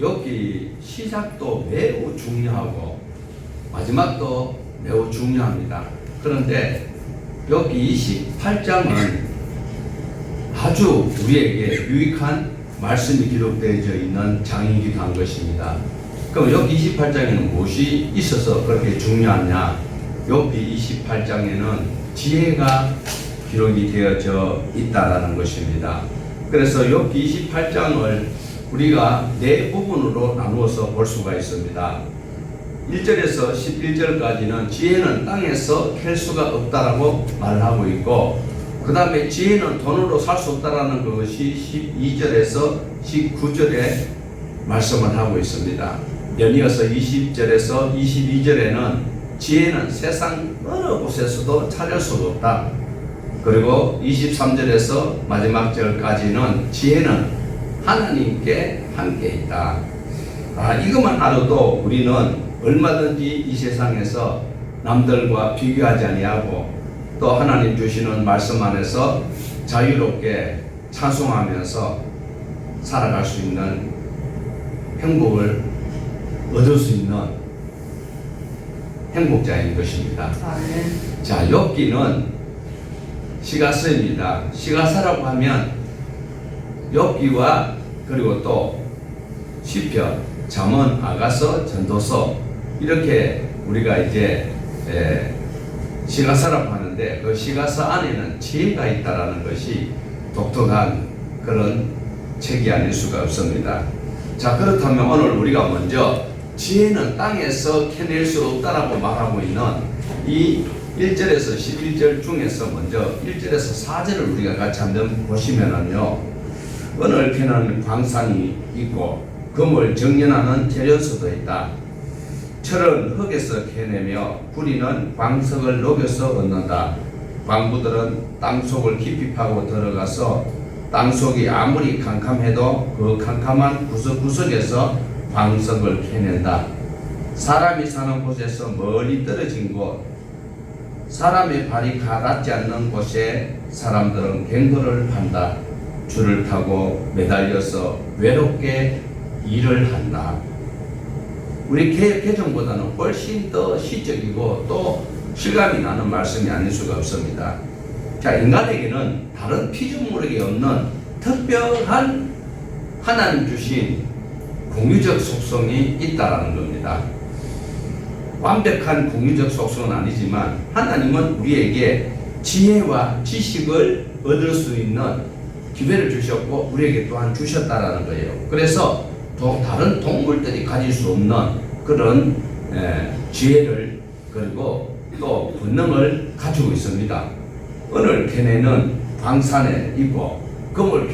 여기 시작도 매우 중요하고 마지막도 매우 중요합니다. 그런데 여기 28장은 아주 우리에게 유익한 말씀이 기록되어져 있는 장이기도 한 것입니다. 그럼 여기 28장에는 무엇이 있어서 그렇게 중요하냐? 여기 28장에는 지혜가 기록이 되어져 있다라는 것입니다. 그래서 여기 28장을 우리가 네 부분으로 나누어서 볼 수가 있습니다. 1절에서 11절까지는 지혜는 땅에서 캘 수가 없다라고 말하고 있고, 그 다음에 지혜는 돈으로 살 수 없다라는 것이 12절에서 19절에 말씀을 하고 있습니다. 연이어서 20절에서 22절에는 지혜는 세상 어느 곳에서도 찾을 수가 없다. 그리고 23절에서 마지막 절까지는 지혜는 하나님께 함께 있다. 이것만 알아도 우리는 얼마든지 이 세상에서 남들과 비교하지 아니하고 또 하나님 주시는 말씀 안에서 자유롭게 찬송하면서 살아갈 수 있는 행복을 얻을 수 있는 행복자인 것입니다. 자, 욥기는 시가서입니다. 시가서라고 하면 욥기와 그리고 또 시편, 잠언, 아가서, 전도서 이렇게 우리가 이제 시가서라고 하는데 그 시가서 안에는 지혜가 있다라는 것이 독특한 그런 책이 아닐 수가 없습니다. 자, 그렇다면 오늘 우리가 먼저 지혜는 땅에서 캐낼 수 없다라고 말하고 있는 이 1절에서 11절 중에서 먼저 1절에서 4절을 우리가 같이 한번 보시면은요, 은을 캐는 광산이 있고 금을 정연하는 재련소도 있다. 철은 흙에서 캐내며 구리는 광석을 녹여서 얻는다. 광부들은 땅속을 깊이 파고 들어가서 땅속이 아무리 캄캄해도 그 캄캄한 구석구석에서 광석을 캐낸다. 사람이 사는 곳에서 멀리 떨어진 곳, 사람의 발이 가닿지 않는 곳에 사람들은 갱거를 판다. 줄을 타고 매달려서 외롭게 일을 한다. 우리 개정보다는 훨씬 더 시적이고 또 실감이 나는 말씀이 아닐 수가 없습니다. 자, 인간에게는 다른 피조물에게 없는 특별한 하나님 주신 공유적 속성이 있다라는 겁니다. 완벽한 공유적 속성은 아니지만 하나님은 우리에게 지혜와 지식을 얻을 수 있는 기회를 주셨고 우리에게 또한 주셨다라는 거예요. 그래서 다른 동물들이 가질 수 없는 그런 지혜를 그리고 또 본능을 가지고 있습니다. 은을 캐내는 광산에 있고 금을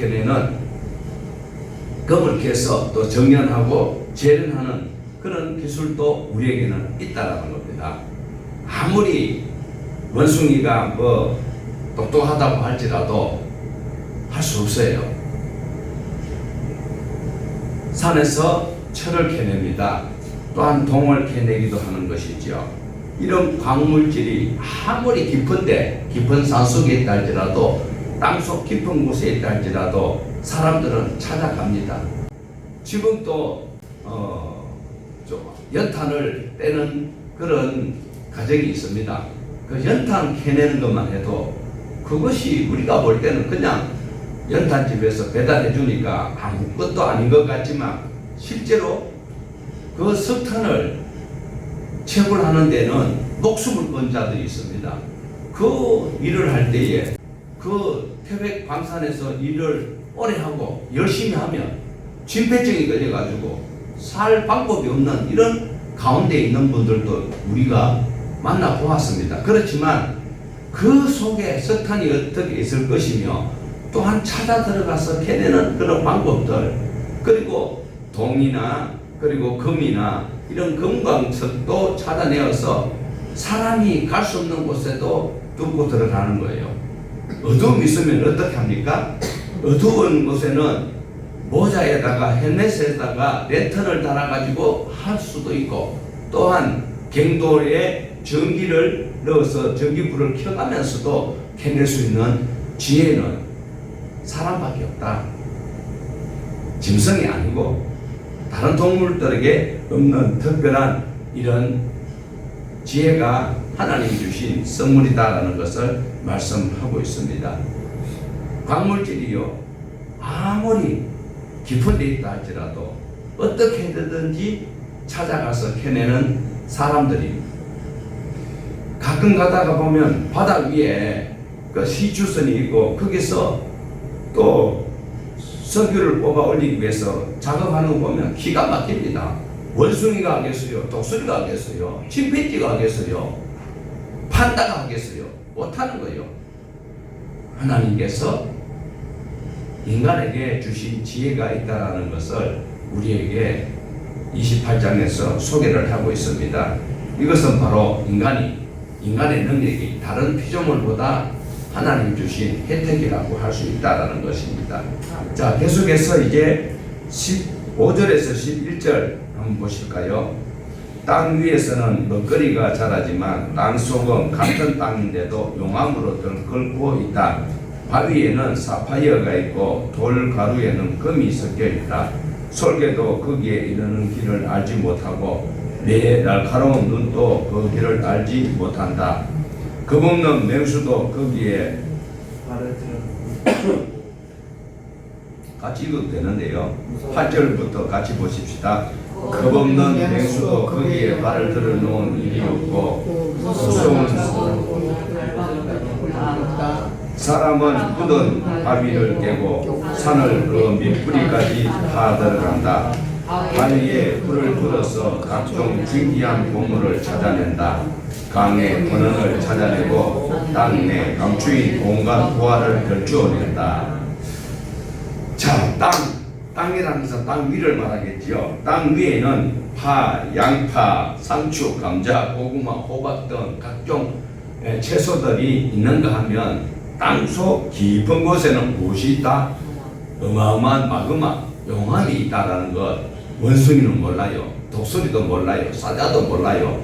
캐서 또 정연하고 재련하는 그런 기술도 우리에게는 있다라는 겁니다. 아무리 원숭이가 똑똑하다고 할지라도 할 수 없어요. 산에서 철을 캐냅니다. 또한 동을 캐내기도 하는 것이죠. 이런 광물질이 아무리 깊은 산속에 있다 할지라도 땅속 깊은 곳에 있다 할지라도 사람들은 찾아갑니다. 지금도 연탄을 떼는 그런 가정이 있습니다. 그 연탄 캐내는 것만 해도 그것이 우리가 볼 때는 그냥 연탄집에서 배달해 주니까 아무것도 아닌 것 같지만 실제로 그 석탄을 채굴하는 데는 목숨을 건 자들이 있습니다. 그 일을 할 때에 그 태백 광산에서 일을 오래 하고 열심히 하면 진폐증이 걸려가지고 살 방법이 없는 이런 가운데 있는 분들도 우리가 만나보았습니다. 그렇지만 그 속에 석탄이 어떻게 있을 것이며 또한 찾아 들어가서 캐내는 그런 방법들, 그리고 동이나 그리고 금이나 이런 금광석도 찾아내어서 사람이 갈 수 없는 곳에도 뚫고 들어가는 거예요. 어두움이 있으면 어떻게 합니까? 어두운 곳에는 모자에다가 헬멧에다가 랜턴을 달아가지고 할 수도 있고, 또한 갱도에 전기를 넣어서 전기불을 켜가면서도 캐낼 수 있는 지혜는 사람밖에 없다. 짐승이 아니고 다른 동물들에게 없는 특별한 이런 지혜가 하나님이 주신 선물이다라는 것을 말씀하고 있습니다. 광물질이요, 아무리 깊은 데 있다 할지라도 어떻게 해든지 찾아가서 캐내는 사람들이, 가끔 가다가 보면 바닥 위에 그 시추선이 있고 거기서 또 석유를 뽑아 올리기 위해서 작업하는 거 보면 기가 막힙니다. 원숭이가 하겠어요? 독수리가 하겠어요? 침팬지가 하겠어요? 판다가 하겠어요? 못하는 거예요. 하나님께서 인간에게 주신 지혜가 있다는 것을 우리에게 28장에서 소개를 하고 있습니다. 이것은 바로 인간의 능력이 다른 피조물보다 하나님 주신 혜택이라고 할 수 있다는 것입니다. 자, 계속해서 이제 15절에서 11절 한번 보실까요? 땅 위에서는 먹거리가 자라지만 땅 속은 같은 땅인데도 용암으로 들끓고 있다. 바위에는 사파이어가 있고 돌 가루에는 금이 섞여 있다. 솔개도 거기에 이르는 길을 알지 못하고 내 날카로운 눈도 그 길을 알지 못한다. 겁없는 맹수도 거기에 같이 읽어도 되는데요. 8절부터 같이 보십시다. 겁없는 맹수도 거기에 발을 들어놓은 일이 없고 무서운 사람은 굳은 바위를 깨고 산을 그 밑뿌리까지 다 들어간다. 바위에 불을 불어서 각종 신기한 보물을 찾아낸다. 강의 근원을 찾아내고 땅 내 감추인 온갖 보화를 결주어낸다. 자, 땅이라는 것은 땅 위를 말하겠지요. 땅 위에는 파, 양파, 상추, 감자, 고구마, 호박 등 각종 채소들이 있는가 하면 땅속 깊은 곳에는 무엇이 있다? 어마어마한 마그마, 용암이 있다라는 것. 원숭이는 몰라요. 독수리도 몰라요. 사자도 몰라요.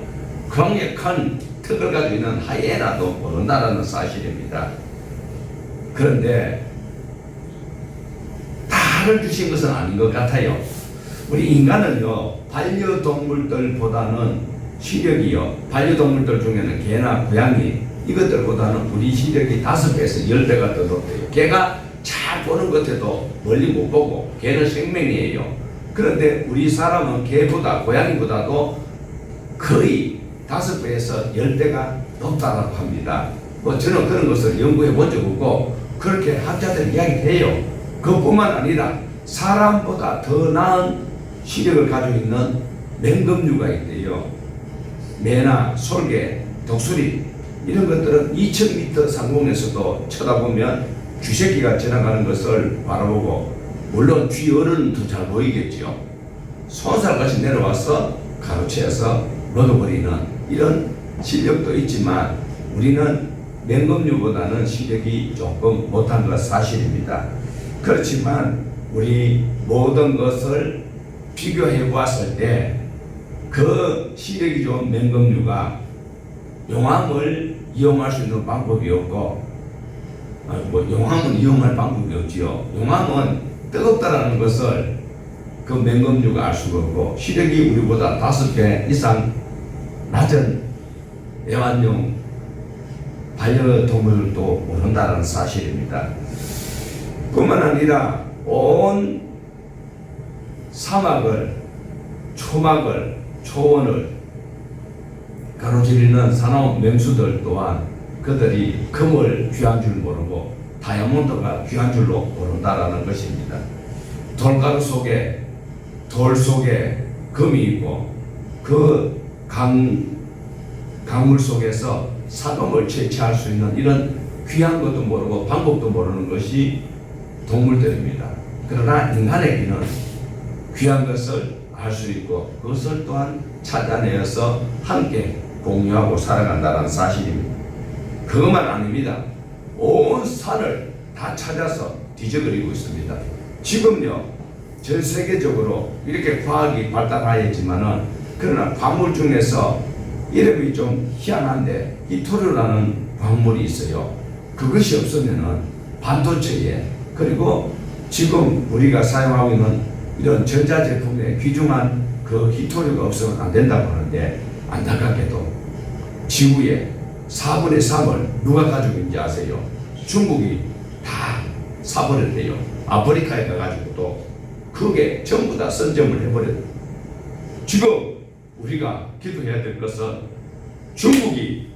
강력한 턱을 가지고 있는 하이에나도 모른다라는 사실입니다. 그런데 다를 주신 것은 아닌 것 같아요. 우리 인간은요, 반려동물들보다는 시력이요, 반려동물들 중에는 개나 고양이 이것들보다는 우리 시력이 5배에서 10배가 더 높아요. 개가 잘 보는 것 같아도 멀리 못 보고, 개는 생명이에요. 그런데 우리 사람은 개보다 고양이보다도 거의 5배에서 10배가 높다고 합니다. 저는 그런 것을 연구해 본 적 없고 그렇게 학자들이 이야기해요. 그뿐만 아니라 사람보다 더 나은 시력을 가지고 있는 맹금류가 있대요. 매나 솔개, 독수리 이런 것들은 2000m 상공에서도 쳐다보면 쥐새끼가 지나가는 것을 바라보고, 물론 쥐 어른은 더 잘 보이겠죠. 손살같이 내려와서 가로채어서 먹어버리는 이런 실력도 있지만 우리는 맹금류보다는 시력이 조금 못한 것 사실입니다. 그렇지만 우리 모든 것을 비교해 보았을 때 그 시력이 좋은 맹금류가 용암을 이용할 수 있는 방법이 없고, 용암은 이용할 방법이 없지요. 용암은 뜨겁다라는 것을 그 맹금류가 알 수가 없고, 시력이 우리보다 5배 이상 낮은 애완용 반려동물도 모른다는 사실입니다. 뿐만 아니라 온 사막을, 초막을, 초원을 가로지르는 사나운 맹수들 또한 그들이 금을 귀한 줄 모르고 다이아몬드가 귀한 줄로 모른다라는 것입니다. 돌가루 속에, 돌 속에 금이 있고 그 강물 속에서 사금을 채취할 수 있는 이런 귀한 것도 모르고 방법도 모르는 것이 동물들입니다. 그러나 인간에게는 귀한 것을 알 수 있고 그것을 또한 찾아내어서 함께 공유하고 살아간다는 사실입니다. 그것만 아닙니다. 온 산을 다 찾아서 뒤져버리고 있습니다. 지금요, 전 세계적으로 이렇게 과학이 발달하였지만은 그러나 광물 중에서 이름이 좀 희한한데 이토류라는 광물이 있어요. 그것이 없으면은 반도체에, 그리고 지금 우리가 사용하고 있는 이런 전자제품에 귀중한 그 히토류가 없으면 안 된다고 하는데, 안타깝게도 지구의 4분의 3을 누가 가지고 있는지 아세요? 중국이 다 사버렸대요. 아프리카에 가가지고 또 그게 전부 다 선점을 해버렸대요. 지금 우리가 기도해야 될 것은 중국이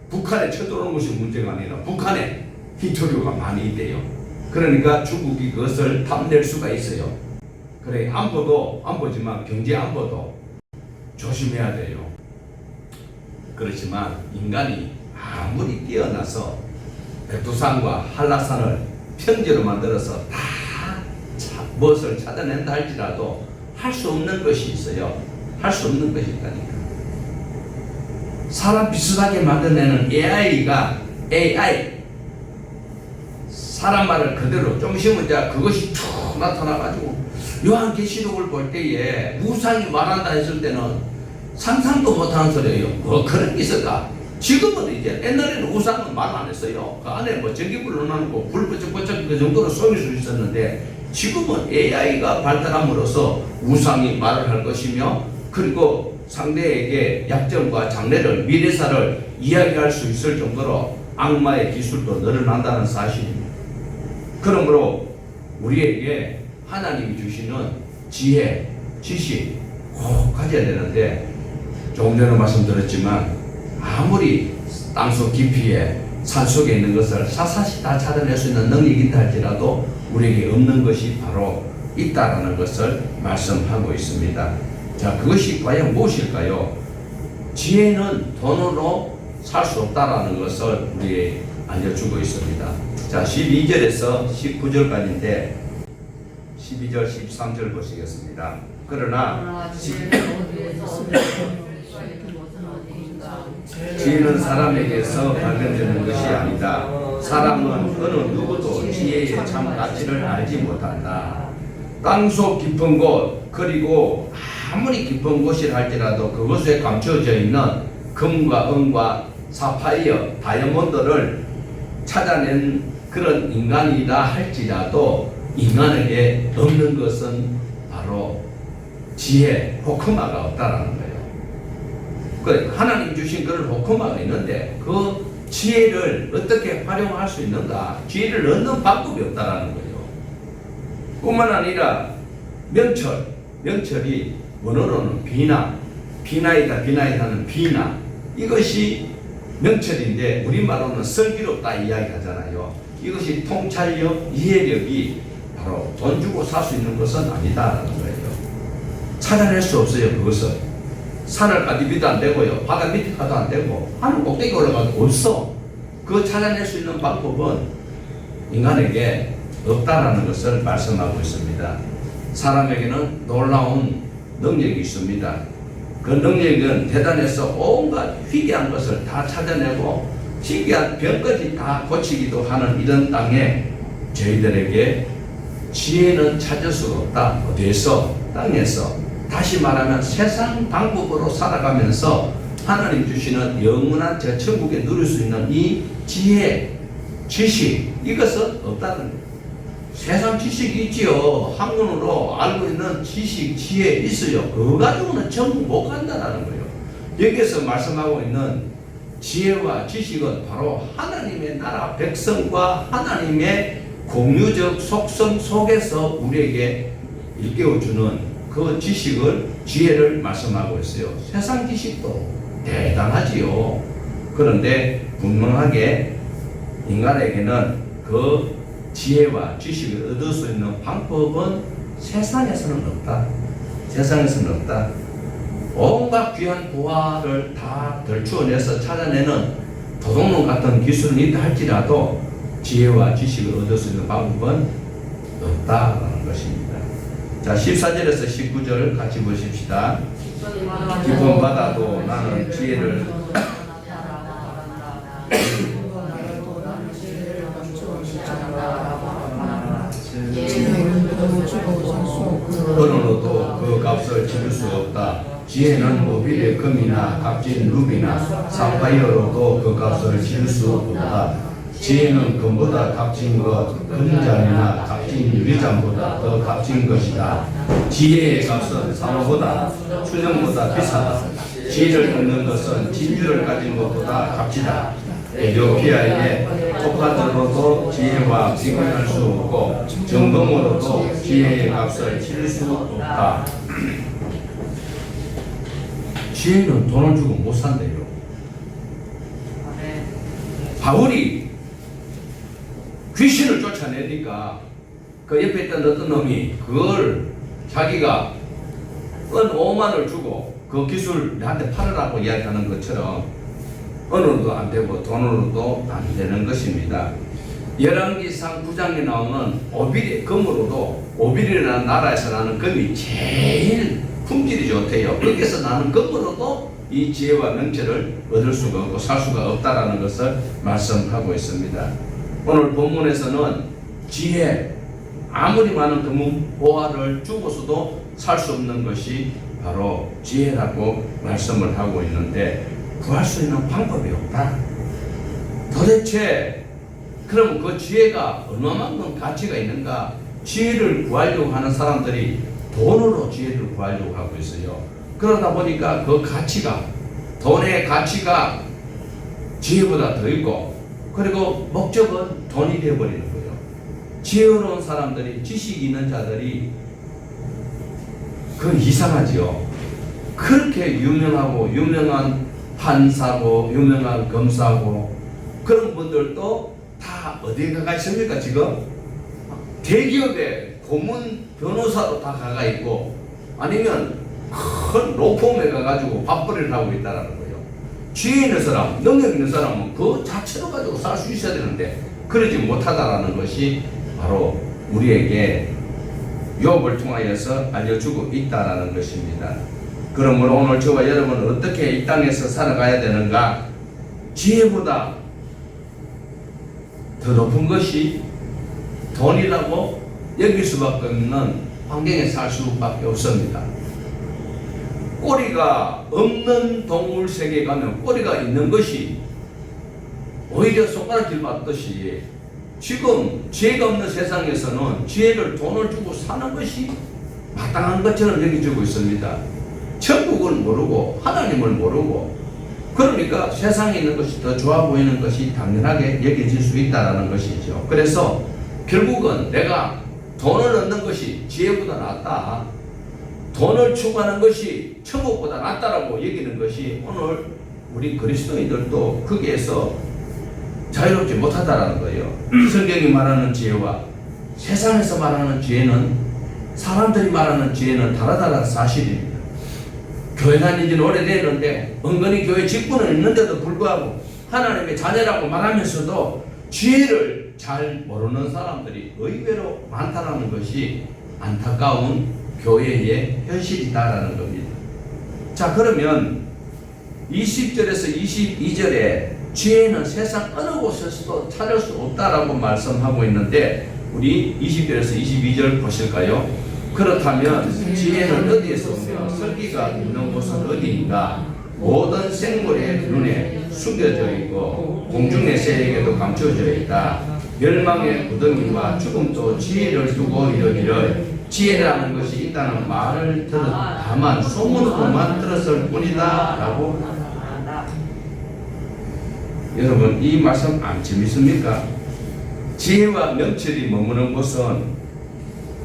북한에 쳐들어오는 것이 문제가 아니라 북한에 히토류가 많이 있대요. 그러니까 중국이 그것을 탐낼 수가 있어요. 그래, 안보지만 경제 안보도 조심해야 돼요. 그렇지만 인간이 아무리 뛰어나서 백두산과 한라산을 평지로 만들어서 다 무엇을 찾아낸다 할지라도 할 수 없는 것이 있어요. 할 수 없는 것이 있다니까. 사람 비슷하게 만들어내는 AI 사람 말을 그대로 좀 있으면 이제 그것이 툭 나타나가지고 요한계시록을 볼 때에 우상이 말한다 했을 때는 상상도 못하는 소리예요. 뭐 그런 게 있을까? 지금은 이제 옛날에는 우상은 말 안 했어요. 그 안에 뭐 전기불 넣어놓고 불 번쩍번쩍 그 정도로 쏘일 수 있었는데, 지금은 AI가 발달함으로써 우상이 말을 할 것이며, 그리고 상대에게 약점과 장래를, 미래사를 이야기할 수 있을 정도로 악마의 기술도 늘어난다는 사실입니다. 그러므로 우리에게 하나님이 주시는 지혜, 지식 꼭 가져야 되는데, 조금 전에 말씀드렸지만 아무리 땅속 깊이에 산속에 있는 것을 사사시 다 찾아낼 수 있는 능력이 있다 할지라도 우리에게 없는 것이 바로 있다라는 것을 말씀하고 있습니다. 자, 그것이 과연 무엇일까요? 지혜는 돈으로 살 수 없다라는 것을 우리에게 알려주고 있습니다. 자, 12절에서 19절까지인데 12절, 13절 보시겠습니다. 그러나 지혜는 사람에게서 발견되는 것이 아니다. 사람은 어느 누구도 지혜의 참 가치를 알지 못한다. 땅속 깊은 곳, 그리고 아무리 깊은 곳이라 할지라도 그곳에 감춰져 있는 금과 은과 사파이어, 다이아몬드를 찾아낸 그런 인간이라 할지라도 인간에게 없는 것은 바로 지혜, 호크마가 없다라는 거예요. 하나님 주신 그런 호크마가 있는데 그 지혜를 어떻게 활용할 수 있는가? 지혜를 얻는 방법이 없다라는 거예요. 뿐만 아니라 명철이 원어로는 비나이다는 비나, 이것이 명철인데 우리말로는 슬기롭다 이야기하잖아요. 이것이 통찰력, 이해력이 바로 돈 주고 살 수 있는 것은 아니다라는 거예요. 찾아낼 수 없어요. 그것은 산을 가디비도 안 되고요, 바다 밑에 가도 안 되고, 하늘 꼭대기 올라가도 없어. 그거 찾아낼 수 있는 방법은 인간에게 없다라는 것을 말씀하고 있습니다. 사람에게는 놀라운 능력이 있습니다. 그 능력은 대단해서 온갖 희귀한 것을 다 찾아내고 신기한 병까지 다 고치기도 하는 이런 땅에 저희들에게 지혜는 찾을 수가 없다. 어디에서? 땅에서. 다시 말하면 세상 방법으로 살아가면서 하나님 주시는 영원한 저 천국에 누릴 수 있는 이 지혜, 지식, 이것은 없다는 거예요. 세상 지식이 있지요. 학문으로 알고 있는 지식, 지혜 있어요. 그거 가지고는 천국 못 간다는 거예요. 여기에서 말씀하고 있는 지혜와 지식은 바로 하나님의 나라 백성과 하나님의 공유적 속성 속에서 우리에게 일깨워주는 그 지식을, 지혜를 말씀하고 있어요. 세상 지식도 대단하지요. 그런데 분명하게 인간에게는 그 지혜와 지식을 얻을 수 있는 방법은 세상에서는 없다. 세상에서는 없다. 온갖 귀한 보화를 다 덜추어내서 찾아내는 도둑놈 같은 기술은 있다 할지라도 지혜와 지식을 얻을 수 있는 방법은 없다라는 것입니다. 자, 14절에서 19절 같이 보십시다. 기쁨 받아도 나는 지혜를 은으로도 그 값을 치를 수 없다. 지혜는 모빌의 금이나 값진 루비나 사파이어로도 그 값을 치를 수 없다. 지혜는 금보다 값진 것, 금잔이나 값진 유리잔보다 더 값진 것이다. 지혜의 값은 사모보다 수령보다 비싸다. 지혜를 얻는 것은 진주를 가진 것보다 값지다. 에디오피아에게 토파즈로도 지혜와 비교할 수 없고 정금으로도 지혜의 값을 칠 수 없다. 지혜는 돈을 주고 못 산대요. 바울이 귀신을 쫓아내니까 그 옆에 있던 어떤 놈이 그걸 자기가 은 5만을 주고 그 기술 나한테 팔으라고 이야기하는 것처럼 은으로도 안 되고 돈으로도 안 되는 것입니다. 열왕기상 9장에 나오는 오빌, 금으로도 오빌이라는 나라에서 나는 금이 제일 품질이 좋대요. 거기서 나는 금으로도 이 지혜와 명철을 얻을 수가 없고 살 수가 없다라는 것을 말씀하고 있습니다. 오늘 본문에서는 지혜, 아무리 많은 금은 보화를 주고서도 살 수 없는 것이 바로 지혜라고 말씀을 하고 있는데 구할 수 있는 방법이 없다. 도대체 그럼 그 지혜가 얼마만큼 가치가 있는가? 지혜를 구하려고 하는 사람들이 돈으로 지혜를 구하려고 하고 있어요. 그러다 보니까 그 가치가, 돈의 가치가 지혜보다 더 있고, 그리고 목적은 돈이 되어버리는 거예요. 지혜로운 사람들이, 지식 있는 자들이 그건 이상하지요. 그렇게 유명하고 유명한 판사고 유명한 검사고 그런 분들도 다 어디에 가가 있습니까? 지금 대기업에 고문 변호사로 다 가가 있고 아니면 큰 로펌에 가가지고 밥벌이를 하고 있다는 거예요. 지혜 있는 사람, 능력 있는 사람은 그 자체로 가지고 살 수 있어야 되는데 그러지 못하다라는 것이 바로 우리에게 욥을 통하여서 알려주고 있다라는 것입니다. 그러므로 오늘 저와 여러분은 어떻게 이 땅에서 살아가야 되는가? 지혜보다 더 높은 것이 돈이라고 여길 수밖에 없는 환경에 살 수밖에 없습니다. 꼬리가 없는 동물 세계에 가면 꼬리가 있는 것이 오히려 손가락질 받듯이 지금 지혜가 없는 세상에서는 지혜를 돈을 주고 사는 것이 마땅한 것처럼 여겨지고 있습니다. 천국을 모르고 하나님을 모르고 그러니까 세상에 있는 것이 더 좋아 보이는 것이 당연하게 여겨질 수 있다는 것이죠. 그래서 결국은 내가 돈을 얻는 것이 지혜보다 낫다, 돈을 추구하는 것이 천국보다 낫다라고 여기는 것이 오늘 우리 그리스도인들도 거기에서 자유롭지 못하다라는 거예요. 성경이 말하는 지혜와 세상에서 말하는 지혜는, 사람들이 말하는 지혜는 다르다는 사실입니다. 교회 다닌 지는 오래됐는데 은근히 교회 직분은 있는데도 불구하고 하나님의 자녀라고 말하면서도 지혜를 잘 모르는 사람들이 의외로 많다는 것이 안타까운 교회의 현실이다라는 겁니다. 자, 그러면 20절에서 22절에 지혜는 세상 어느 곳에서도 찾을 수 없다라고 말씀하고 있는데 우리 20절에서 22절 보실까요? 그렇다면 지혜는 어디에서 오며 설기가 있는 곳은 어디인가? 모든 생물의 눈에 숨겨져 있고 공중의 새에게도 감춰져 있다. 멸망의 구덩이와 죽음도 지혜를 두고 이르기를 지혜라는 것이 있다는 말을 들었 다만 소문으로만 들었을 뿐이다 라고. 여러분, 이 말씀 안 재밌습니까? 지혜와 명철이 머무는 곳은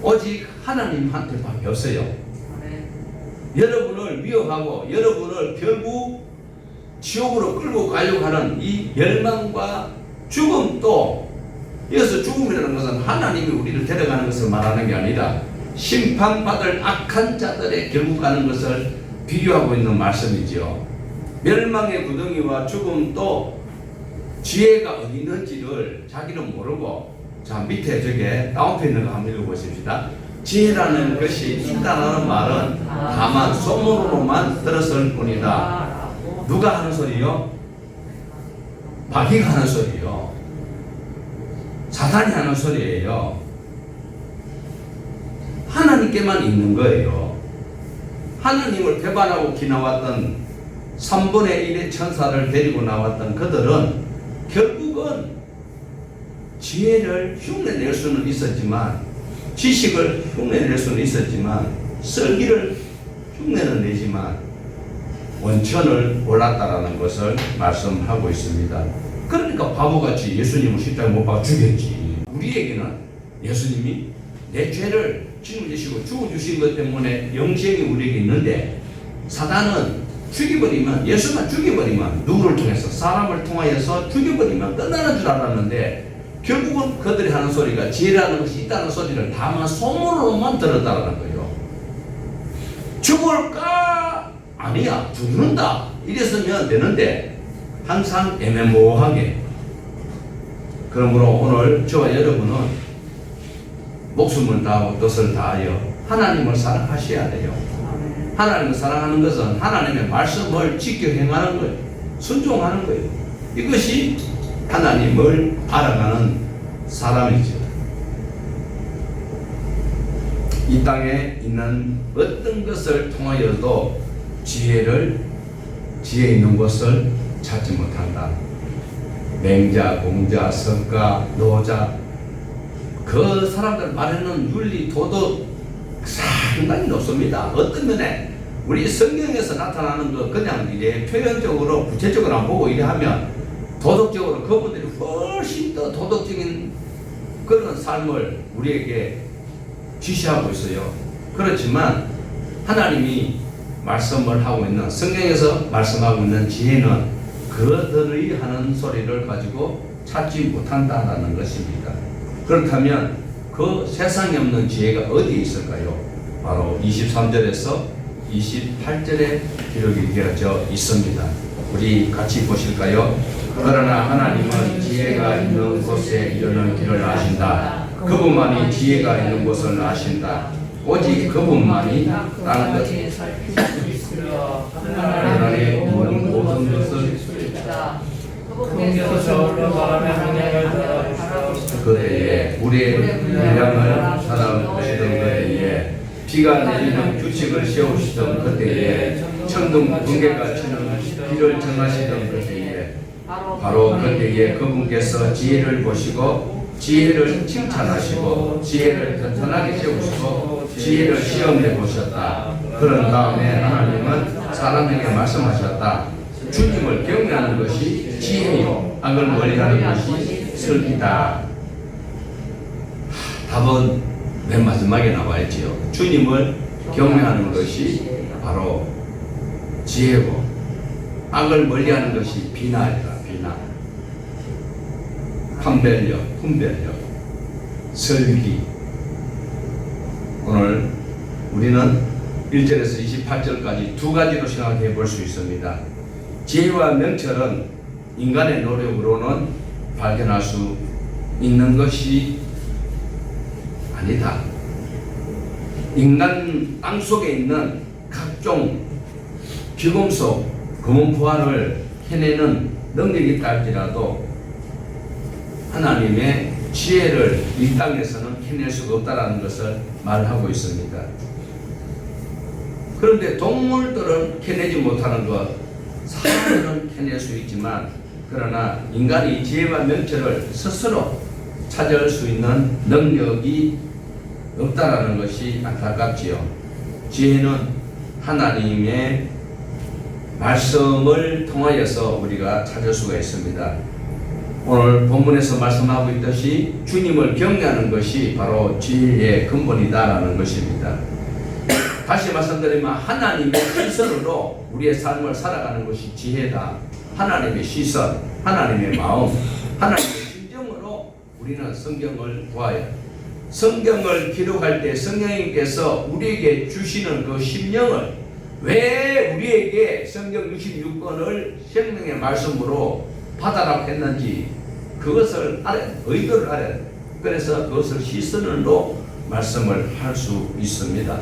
오직 하나님한테밖에 없어요. 여러분을 위협하고 여러분을 결국 지옥으로 끌고 가려고 하는 이 멸망과 죽음도, 여기서 죽음이라는 것은 하나님이 우리를 데려가는 것을 말하는 게 아니라 심판받을 악한 자들의 결국 가는 것을 비교하고 있는 말씀이지요. 멸망의 구덩이와 죽음도 지혜가 어디 있는지를 자기는 모르고, 자, 밑에 저게 다운표 있는 거 한번 읽어보십시다. 지혜라는 것이 있다는 말은 다만 소문으로만 들었을 뿐이다. 누가 하는 소리요? 마귀가 하는 소리요. 사단이 하는 소리예요. 하나님께만 있는 거예요. 하나님을 배반하고 기나왔던 3분의 1의 천사를 데리고 나왔던 그들은 결국은 지혜를 흉내낼 수는 있었지만, 지식을 흉내낼 수는 있었지만, 썰기를 흉내는 내지만 원천을 몰랐다라는 것을 말씀하고 있습니다. 그러니까 바보같이 예수님을 십자가에 못 박아 죽였지. 우리에게는 예수님이 내 죄를 짊어지시고 죽어주신 것 때문에 영생이 우리에게 있는데, 사단은 죽여버리면, 예수만 죽여버리면, 누구를 통해서, 사람을 통하여서 죽여버리면 끝나는 줄 알았는데, 결국은 그들이 하는 소리가 지혜라는 것이 있다는 소리를 다만 소문으로만 들었다는 거예요. 죽을까? 아니야, 죽는다. 이랬으면 되는데 항상 애매모호하게. 그러므로 오늘 저와 여러분은 목숨을 다하고 뜻을 다하여 하나님을 사랑하셔야 돼요. 하나님을 사랑하는 것은 하나님의 말씀을 지켜 행하는 거예요. 순종하는 거예요. 이것이 하나님을 알아가는 사람이죠. 이 땅에 있는 어떤 것을 통하여도 지혜 있는 것을 찾지 못한다. 맹자, 공자, 석가, 노자, 그 사람들 말에는 윤리, 도덕 상당히 높습니다. 어떤 면에 우리 성경에서 나타나는 거 그냥 이래 표현적으로 구체적으로 안 보고 이래 하면 도덕적으로 그분들이 훨씬 더 도덕적인 그런 삶을 우리에게 지시하고 있어요. 그렇지만 하나님이 말씀을 하고 있는, 성경에서 말씀하고 있는 지혜는 그들의 하는 소리를 가지고 찾지 못한다는 것입니다. 그렇다면 그 세상에 없는 지혜가 어디에 있을까요? 바로 23절에서 28절에 기록이 되어져 있습니다. 우리 같이 보실까요? 그러나 하나님은 지혜가 있는 곳에 이르는 길을 아신다. 그분만이 지혜가 있는 곳을 아신다. 오직 그분만이 땅 끝에 하늘에 있는 모든 것을 그때에 우리의 분량을 살아보시던 그때에 비가 내리는 규칙을 세우시던 그때에 천둥 번개가 치는 비를 정하시던 그때에 바로 그때에 그분께서 지혜를 보시고 지혜를 칭찬하시고 지혜를 튼튼하게 세우시고 지혜를 시험해 보셨다. 그런 다음에 하나님은 사람에게 말씀하셨다. 주님을 경외하는 것이 지혜요, 악을 멀리하는 것이 설기다. 답은 맨 마지막에 나와있지요. 주님을 경외하는 것이 바로 지혜고, 악을 멀리하는 것이 비나이다. 비나. 판별력, 분별력, 설기. 오늘 우리는 1절에서 28절까지 두 가지로 생각해 볼 수 있습니다. 지혜와 명철은 인간의 노력으로는 발견할 수 있는 것이 아니다. 인간 땅 속에 있는 각종 귀금속, 금은부화를 해내는 능력이 있다 할지라도 하나님의 지혜를 이 땅에서는 해낼 수가 없다는 것을 말하고 있습니다. 그런데 동물들은 해내지 못하는 것, 사람들은 해낼 수 있지만, 그러나 인간이 지혜와 명철을 스스로 찾을 수 있는 능력이 없다라는 것이 안타깝지요. 지혜는 하나님의 말씀을 통하여서 우리가 찾을 수가 있습니다. 오늘 본문에서 말씀하고 있듯이 주님을 경외하는 것이 바로 지혜의 근본이다라는 것입니다. 다시 말씀드리면 하나님의 시선으로 우리의 삶을 살아가는 것이 지혜다. 하나님의 시선, 하나님의 마음, 하나님의 심정으로 우리는 성경을 보아요. 성경을 기록할 때 성령님께서 우리에게 주시는 그 심령을, 왜 우리에게 성경 66권을 생명의 말씀으로 받아라고 했는지 그것을 알아야 돼. 의도를 알아야 돼. 그래서 그것을 시선으로 말씀을 할 수 있습니다.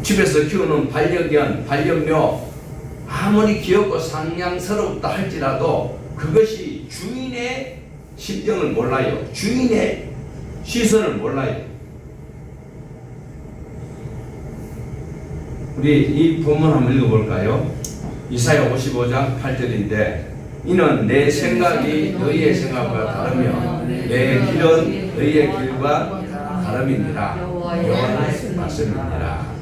집에서 키우는 반려견, 반려묘 아무리 귀엽고 상냥스럽다 할지라도 그것이 주인의 심정을 몰라요. 주인의 시선을 몰라요. 우리 이 본문 한번 읽어볼까요? 이사야 55장 8절인데 이는 내 생각이 너희의 생각과 다르며 내 길은 의의 길과 다름이니라. 여호와의 말씀이니라.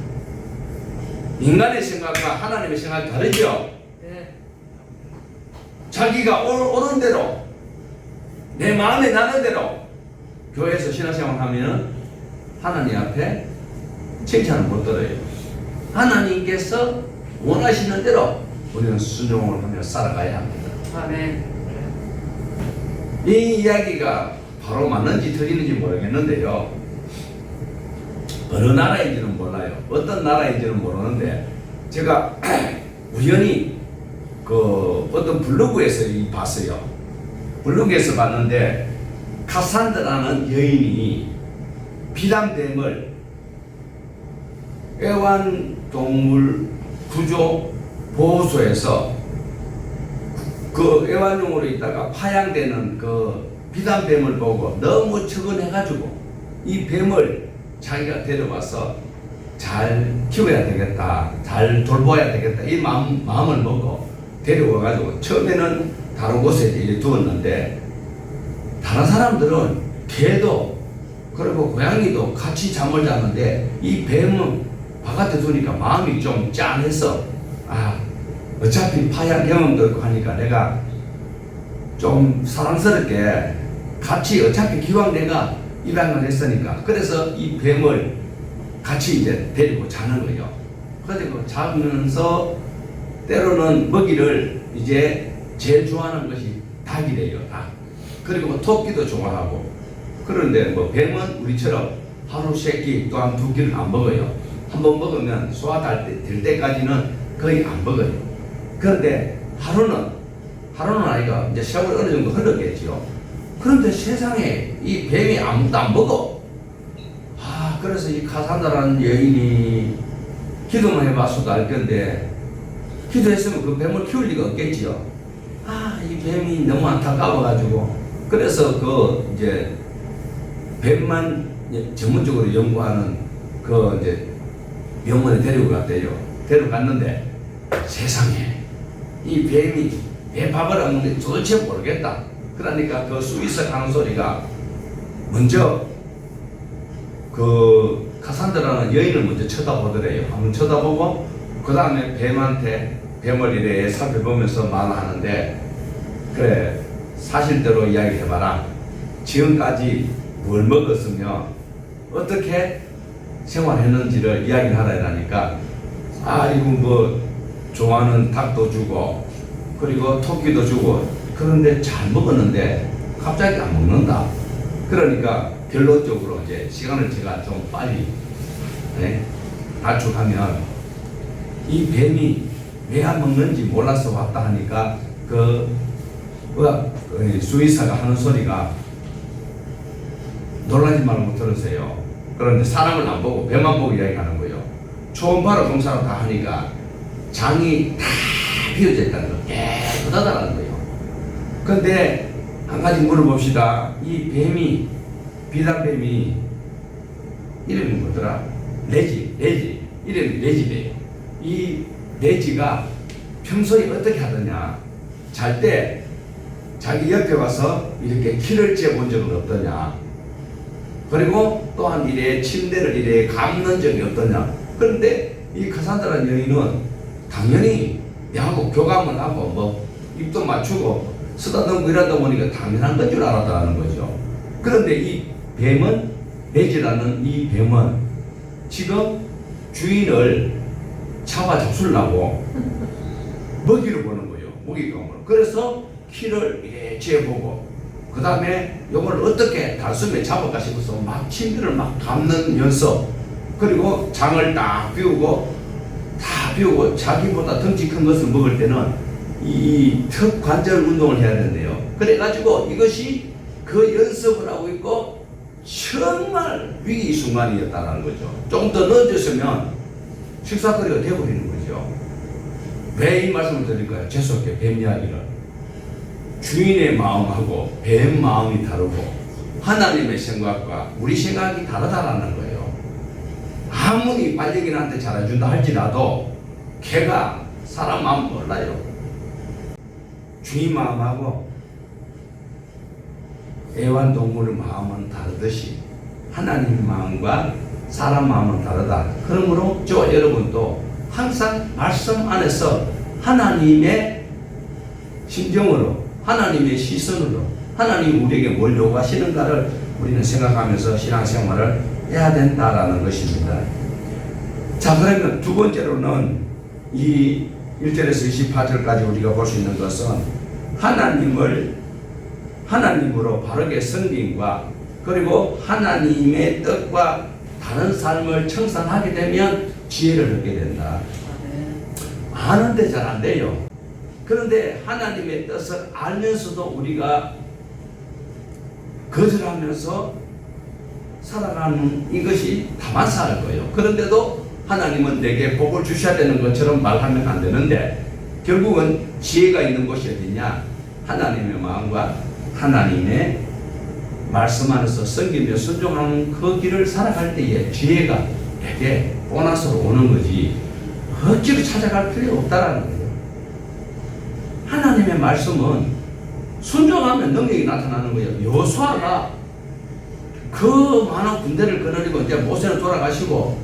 인간의 생각과 하나님의 생각이 다르죠. 자기가 옳은 대로 내 마음에 나는 대로 교회에서 신앙생활 하면은 하나님 앞에 칭찬을 못 들어요. 하나님께서 원하시는 대로 우리는 순종을 하며 살아가야 합니다. 아멘. 이 이야기가 바로 맞는지 틀리는지 모르겠는데요. 어느 나라인지는 몰라요. 어떤 나라인지는 모르는데 제가 우연히 그 어떤 블로그에서 봤어요. 블로그에서 봤는데 카산드라는 여인이 비단뱀을 애완동물 구조 보호소에서 그 애완용으로 있다가 파양되는 그 비단뱀을 보고 너무 측은해가지고 이 뱀을 자기가 데려와서 잘 키워야 되겠다, 잘 돌봐야 되겠다 이 마음을 먹고 데려와가지고 처음에는 다른 곳에 이제 두었는데 다른 사람들은 개도 그리고 고양이도 같이 잠을 자는데 이 뱀은 바깥에 두니까 마음이 좀 짠해서 어차피 파양 경험도 있고 하니까 내가 좀 사랑스럽게 같이 어차피 기왕 내가 입양을 했으니까 그래서 이 뱀을 같이 이제 데리고 자는 거예요. 그래서 자면서 때로는 먹이를 이제 제일 좋아하는 것이 닭이래요. 닭. 그리고 토끼도 좋아하고. 그런데 뭐 뱀은 우리처럼 하루 세 끼 또한 두 끼를 안 먹어요. 한번 먹으면 소화될 때까지는 거의 안 먹어요. 그런데 하루는 아니가 이제 세월이 어느 정도 흘렀겠지요. 그런데 세상에 이 뱀이 아무도 안 먹어. 그래서 이 카산드라는 여인이 기도만 해봤어도 알 건데 기도했으면 그 뱀을 키울 리가 없겠지요. 이 뱀이 너무 안타까워가지고 그래서 그 이제 뱀만 전문적으로 연구하는 그 이제 병원에 데려갔대요. 데려갔는데 세상에 이 뱀이 왜 밥을 안 먹는지 도대체 모르겠다. 그러니까 그 스위스 가는 소리가 먼저 그 카산드라는 여인을 먼저 쳐다보더래요. 한번 쳐다보고 그 다음에 뱀을 이래 살펴보면서 말하는데 그래 사실대로 이야기해봐라. 지금까지 뭘 먹었으며 어떻게 생활했는지를 이야기를 하라니까 이거 뭐 좋아하는 닭도 주고 그리고 토끼도 주고 그런데 잘 먹었는데 갑자기 안 먹는다. 그러니까 결론적으로 이제 시간을 제가 좀 빨리 단축하면 이 뱀이 왜 안 먹는지 몰라서 왔다 하니까 수의사가 하는 소리가 놀라지 말고 들으세요. 그런데 사람을 안 보고 뱀만 보고 이야기하는 거예요. 초음파로 검사를 다 하니까 장이 다 비어져 있다는 거 깨끗하다는 거예요. 그런데 한 가지 물어봅시다. 이 뱀이 비단뱀이 이름이 뭐더라? 레지 이름이 레지래요. 이 레지가 평소에 어떻게 하더냐? 잘 때 자기 옆에 와서 이렇게 키를 재본 적은 없더냐? 그리고 또한 이래 침대를 이래 감는 적이 없더냐? 그런데 이 카산드라는 여인은 당연히 내하고 교감을 하고 뭐 입도 맞추고 쓰다듬고 이러다 보니까 당연한 건 줄 알았다는 거죠. 그런데 이 뱀은 레지라는 이 뱀은 지금 주인을 잡아 잡수려고 먹이를 보는 거예요. 먹이감으로. 그래서 키를 이렇게 재보고 그 다음에 이걸 어떻게 단숨에 잡을까 싶어서 막 침대를 막 감는 연습 그리고 장을 딱 비우고 다 비우고 자기보다 덩치 큰 것을 먹을 때는 이 턱 관절 운동을 해야 된대요. 그래가지고 이것이 그 연습을 하고 있고 정말 위기 순간이었다는 거죠. 좀 더 늦었으면 식사거리가 되어버리는 거죠. 왜 이 말씀을 드릴까요? 재수없게 뱀 이야기를. 주인의 마음하고 뱀 마음이 다르고 하나님의 생각과 우리 생각이 다르다라는 거예요. 아무리 반려견한테 잘해준다 할지라도 걔가 사람 마음 몰라요. 주인 마음하고 애완동물의 마음은 다르듯이 하나님 마음과 사람 마음은 다르다. 그러므로 저와 여러분도 항상 말씀 안에서 하나님의 심정으로, 하나님의 시선으로 하나님이 우리에게 뭘 요구하시는가를 우리는 생각하면서 신앙생활을 해야 된다라는 것입니다. 자, 그러면 두 번째로는 이 1절에서 28절까지 우리가 볼 수 있는 것은 하나님으로 바르게 섬김과 그리고 하나님의 뜻과 다른 삶을 청산하게 되면 지혜를 얻게 된다. 아는데 잘 안 돼요. 그런데 하나님의 뜻을 알면서도 우리가 거절하면서 살아가는 이것이 다만사할 거예요. 그런데도 하나님은 내게 복을 주셔야 되는 것처럼 말하면 안 되는데 결국은 지혜가 있는 곳이 어디냐? 하나님의 마음과 하나님의 말씀 안에서 섬기며 순종하는 그 길을 살아갈 때에 지혜가 내게 보너스로 오는 거지 억지로 찾아갈 필요 없다라는 거예요. 하나님의 말씀은 순종하면 능력이 나타나는 거예요. 여호수아가 그 많은 군대를 거느리고 이제 모세는 돌아가시고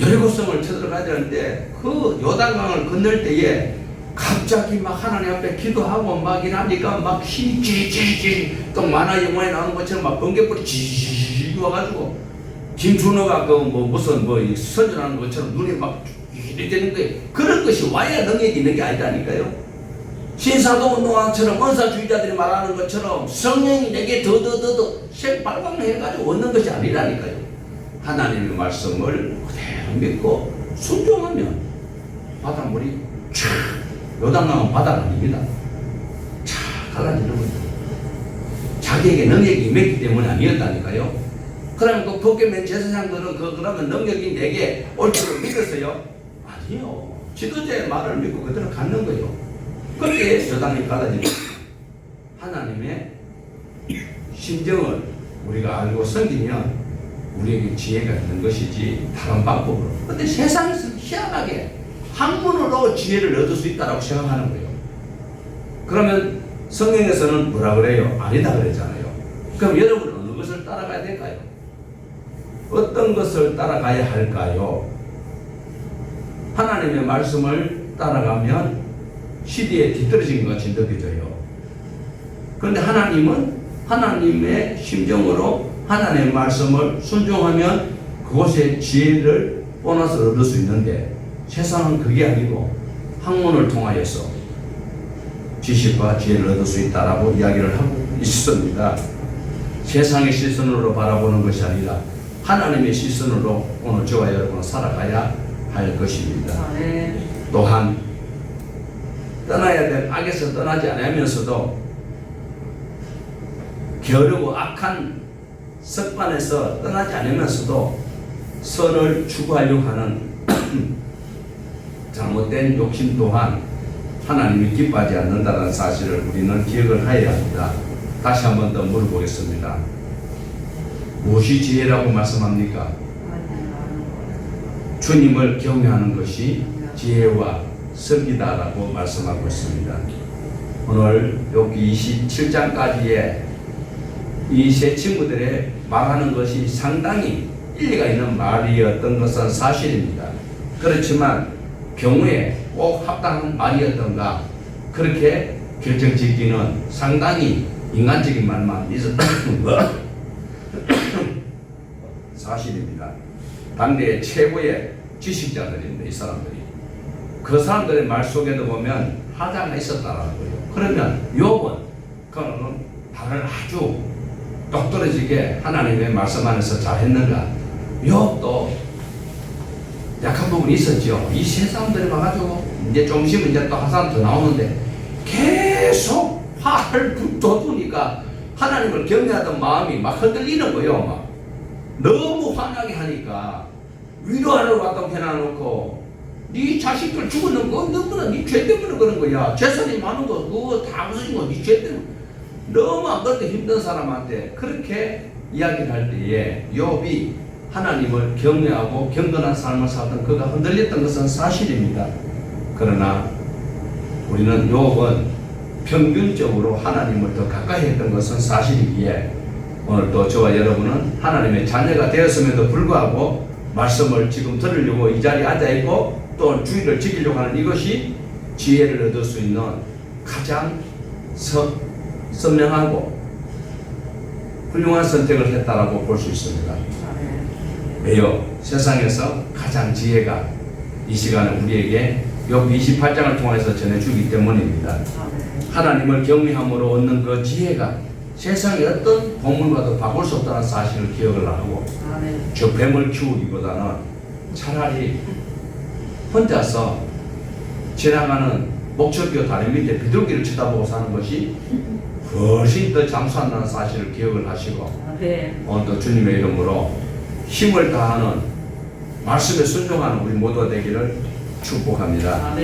여리고성을 쳐들어가야 되는데 그 요단강을 건널 때에 갑자기 막 하나님 앞에 기도하고 막 이러니까 막 힘이 찌찌찌 또 만화 영화에 나오는 것처럼 막 번개불이 지지지 와가지고 김준호가 그 무슨 선전하는 것처럼 눈이 막 이래 되는 거예요. 그런 것이 와야 능력이 있는 게 아니라니까요. 신사도운동왕처럼 은사주의자들이 말하는 것처럼 성령이 내게 더더더더 새빨강해가지고 얻는 것이 아니라니까요. 하나님의 말씀을 그대로 믿고 순종하면 바닷물이 촥 요단강은 바다가 아닙니다. 촥 갈라지는 거죠. 자기에게 능력이 임했기 때문에 아니었다니까요. 그러면 그 법계면 제사장들은 그러면 능력이 내게 올 줄을 믿었어요? 아니요. 지도자의 말을 믿고 그대로 갖는 거예요. 그때 요단이 갈라지는 하나님의 심정을 우리가 알고 섬기면 우리에게 지혜가 있는 것이지 다른 방법으로. 근데 세상에서 희한하게 학문으로 지혜를 얻을 수 있다고 생각하는 거예요. 그러면 성경에서는 뭐라 그래요? 아니다 그랬잖아요. 그럼 여러분은 어느 것을 따라가야 될까요? 어떤 것을 따라가야 할까요? 하나님의 말씀을 따라가면 시대에 뒤떨어진 것 같이 느껴져요. 그런데 하나님은 하나님의 심정으로 하나님의 말씀을 순종하면 그곳에 지혜를 보너스 얻을 수 있는데 세상은 그게 아니고 학문을 통하여서 지식과 지혜를 얻을 수 있다라고 이야기를 하고 있습니다. 세상의 시선으로 바라보는 것이 아니라 하나님의 시선으로 오늘 저와 여러분은 살아가야 할 것입니다. 또한 떠나야 될 악에서 떠나지 않으면서도 게으르고 악한 습관에서 떠나지 않으면서도 선을 추구하려고 하는 잘못된 욕심 또한 하나님이 기뻐하지 않는다는 사실을 우리는 기억을 해야 합니다. 다시 한 번 더 물어보겠습니다. 무엇이 지혜라고 말씀합니까? 주님을 경외하는 것이 지혜와 선기다라고 말씀하고 있습니다. 오늘 여기 27장까지의 이 세 친구들의 말하는 것이 상당히 일리가 있는 말이었던 것은 사실입니다. 그렇지만 경우에 꼭 합당한 말이었던가 그렇게 결정짓기는 상당히 인간적인 말만 있었던 것 사실입니다. 당대의 최고의 지식자들인데 이 사람들이 그 사람들의 말 속에도 보면 하자가 있었다는 거예요. 그러면 욥은 그는 말을 아주 똑떨어지게 하나님의 말씀 안에서 잘했는가? 욥도 약한 부분이 있었죠. 이 세 사람들이 와가지고 이제 좀 있으면 이제 또 한 사람 더 나오는데 계속 화를 돋우니까 하나님을 경외하던 마음이 막 흔들리는 거예요. 막 너무 화나게 하니까 위로하려고 왔다고 해놔놓고 네 자식들 죽었는 거 너무나 네 죄 때문에 그런 거야. 재산이 많은 거 그거 다 없어진 거 네 죄 때문에. 너무 안 그래도 힘든 사람한테 그렇게 이야기를 할 때에 욥이 하나님을 경외하고 경건한 삶을 살던 그가 흔들렸던 것은 사실입니다. 그러나 우리는 욥은 평균적으로 하나님을 더 가까이 했던 것은 사실이기에 오늘 또 저와 여러분은 하나님의 자녀가 되었음에도 불구하고 말씀을 지금 들으려고 이 자리에 앉아있고 또 주의를 지키려고 하는 이것이 지혜를 얻을 수 있는 가장 선명하고 훌륭한 선택을 했다라고 볼 수 있습니다. 왜요? 세상에서 가장 지혜가 이 시간에 우리에게 욥기 28장을 통해서 전해주기 때문입니다. 하나님을 경외함으로 얻는 그 지혜가 세상의 어떤 보물과도 바꿀 수 없다는 사실을 기억을 하고 저 뱀을 키우기보다는 차라리 혼자서 지나가는 목초교 다리 밑에 비둘기를 쳐다보고 사는 것이 훨씬 더 장수한다는 사실을 기억을 하시고 오늘 또 주님의 이름으로 힘을 다하는 말씀에 순종하는 우리 모두가 되기를 축복합니다.